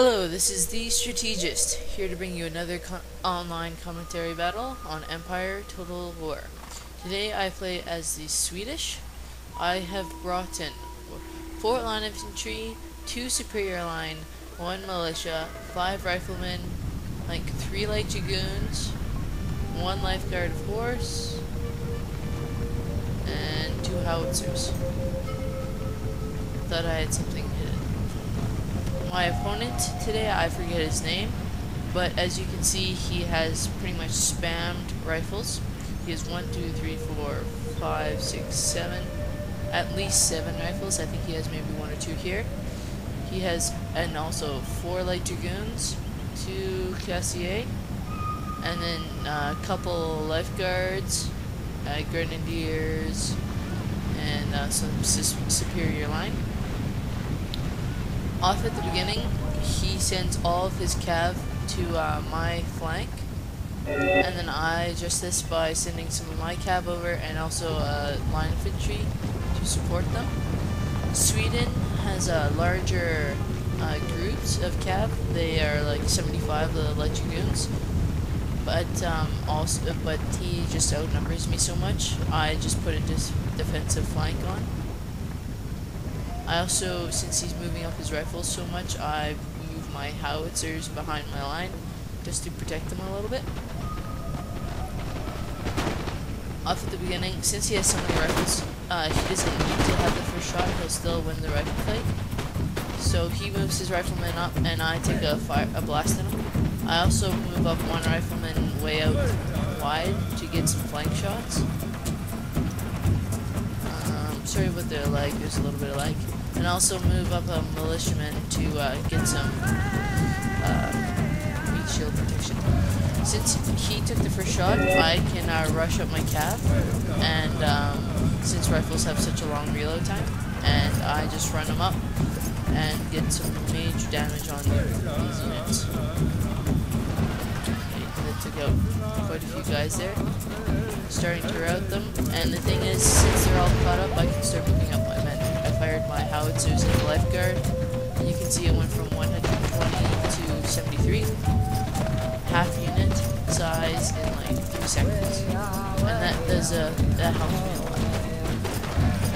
Hello, this is the Strategist, here to bring you another online commentary battle on Empire Total War. Today I play as the Swedish. I have brought in 4 line infantry, 2 superior line, 1 militia, 5 riflemen, like 3 light dragoons, 1 lifeguard of horse, and 2 howitzers. Thought I had something hidden. My opponent today, I forget his name, but as you can see, he has pretty much spammed rifles. He has 1, 2, 3, 4, 5, 6, 7, at least 7 rifles. I think he has maybe 1 or 2 here. He has, and also 4 light dragoons, 2 Cassier, and then a couple lifeguards, grenadiers, and some superior line. Off at the beginning, he sends all of his cav to my flank, and then I adjust this by sending some of my cav over and also line infantry to support them. Sweden has larger groups of cav. They are like 75 the light dragoons, but he just outnumbers me so much. I just put a defensive flank on. I also, since he's moving up his rifles so much, I move my howitzers behind my line just to protect them a little bit. Off at the beginning, since he has so many rifles, he doesn't need to have the first shot, he'll still win the rifle fight. So he moves his rifleman up and I take a blast at him. I also move up 1 rifleman way out wide to get some flank shots. Sorry about the lag, there's a little bit of lag. And also move up a militiaman to get some meat shield protection. Since he took the first shot, I can rush up my cav, and since rifles have such a long reload time, and I just run them up and get some major damage on these units. Okay, that took out quite a few guys there. Starting to rout them, and the thing is, since they're all caught up, I can start moving up my men. I fired my howitzers and lifeguard. You can see it went from 120 to 73. Half unit size in like 3 seconds. And that helps me a lot.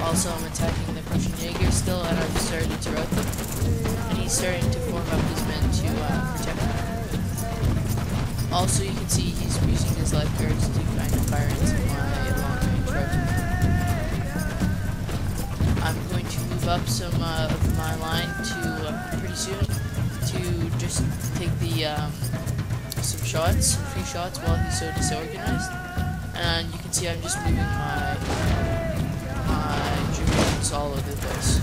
Also, I'm attacking the Prussian Jaeger still, and I've started to rout them. And he's starting to form up his men to protect me. Also, you can see he's using his lifeguards to kind of fire into my long-range rifle. I'm going to move up some of my line to pretty soon to just take the some shots, some free shots while he's so disorganized. And you can see I'm just moving my dragoons all over the place.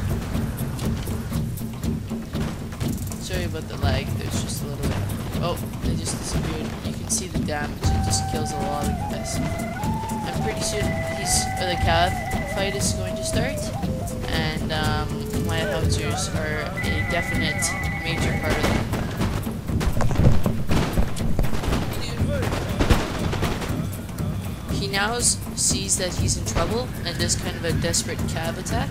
Sorry about the lag. There's just a little bit. Oh, they just disappeared. You can see the damage. It just kills a lot of guys. And pretty soon, the cav fight is going to start, and my howitzers are a definite major part of it. He now sees that he's in trouble and does kind of a desperate cav attack.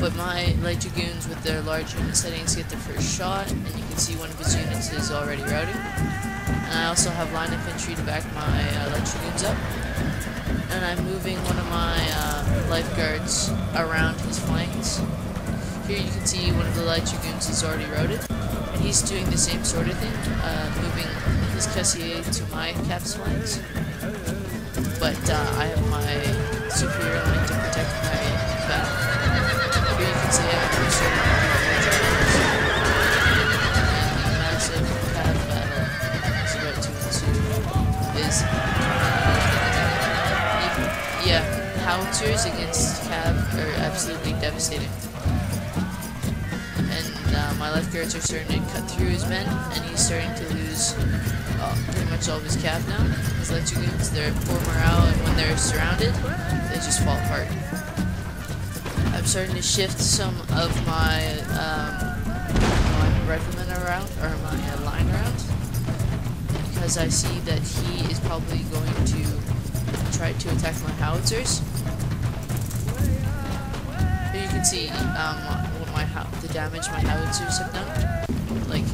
But my light dragoons with their large unit settings get the first shot, and you can see one of his units is already routing. And I also have line infantry to back my light dragoons up. And I'm moving one of my lifeguards around his flanks. Here you can see one of the light dragoons is already routed, and he's doing the same sort of thing, moving his Cassier to my cap's flanks. But I have my superior line to protect my back. Here you can see I have 3 certain and the massive cav battle is about to ensue. Yeah, howitzers against cav are absolutely devastating. And my lifeguards are starting to cut through his men, and he's starting to lose pretty much all of his cav now. His light dragoons, they're poor morale, and when they're surrounded, they just fall apart. I'm starting to shift some of my riflemen around, or my line around, because I see that he is probably going to try to attack my howitzers. Here you can see the damage my howitzers have done. Like,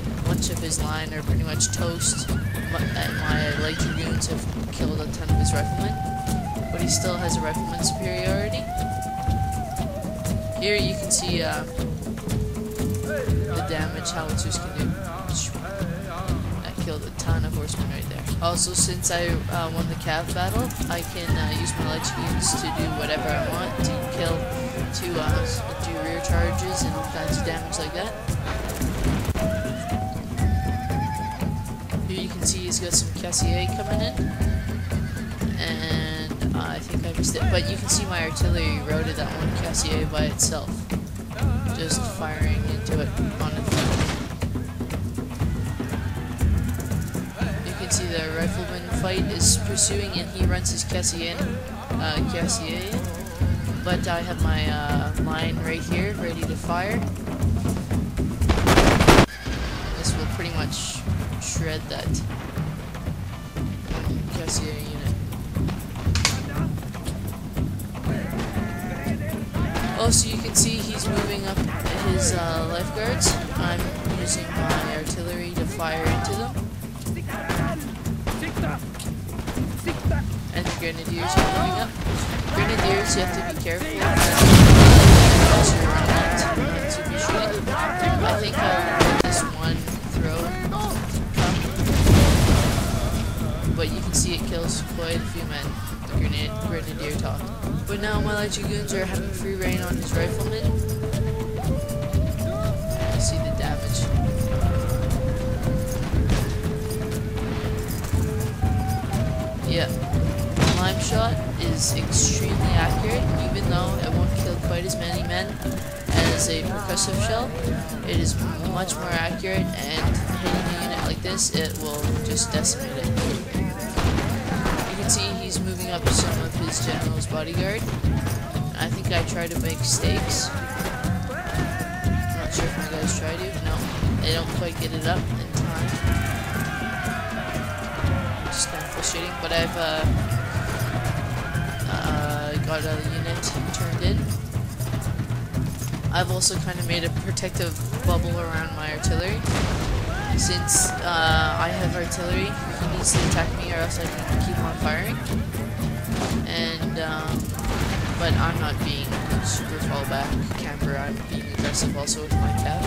line are pretty much toast, and my light dragoons have killed a ton of his riflemen, but he still has a rifleman superiority. Here you can see the damage howitzers can do. That killed a ton of horsemen right there. Also, since I won the cav battle, I can use my light dragoons to do whatever I want, to kill, to do rear charges and all kinds of damage like that. Here you can see he's got some Cassier coming in, and I think I missed it, but you can see my artillery routed that one Cassier by itself, just firing into it on its own. You can see the rifleman fight is pursuing, and he runs his Cassier in, but I have my line right here ready to fire. This will pretty much shred that Cassier unit. Also, you can see he's moving up his lifeguards. I'm using my artillery to fire into them. And the grenadiers are moving up. Grenadiers, you have to be careful that you're not to be shooting. I think I let this one throw come, but you can see it kills quite a few men, the grenadier talk. But now my light dragoons are having free reign on his riflemen. You see the damage. Yeah. Lime shot is extremely accurate, even though it won't kill quite as many men as a percussive shell. It is much more accurate, and hitting a unit like this, it will just decimate it. You can see he's moving up some of his general's bodyguard. I think I try to make stakes. I'm not sure if my guys try to. No, they don't quite get it up in time. Just kind of frustrating, but I've got a unit turned in. I've also kind of made a protective bubble around my artillery. Since I have artillery, he needs to attack me or else I can keep on firing. And, but I'm not being super fallback camper, I'm being aggressive also with my cav.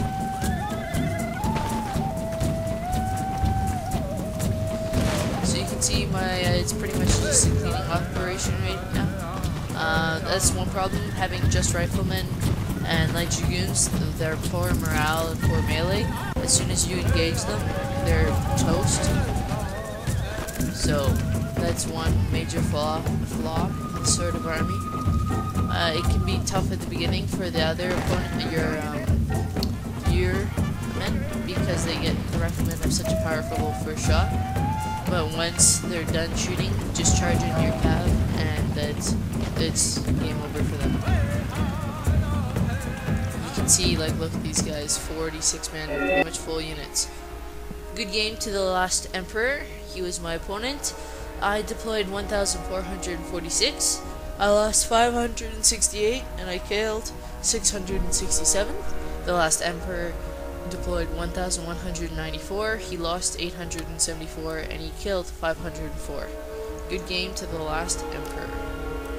So you can see my, it's pretty much just a cleaning operation right now. That's one problem, having just riflemen and light dragoons. They're poor morale and poor melee. As soon as you engage them, they're toast. So that's one major flaw in this sort of army. It can be tough at the beginning for the other opponent, your men, because the riflemen have such a powerful first shot. But once they're done shooting, just charge in your cav, and it's game over for them. You can see, like, look at these guys, 46 men, pretty much full units. Good game to the last Emperor. He was my opponent. I deployed 1,446. I lost 568, and I killed 667. The last Emperor deployed 1,194. He lost 874, and he killed 504. Good game to the last Emperor.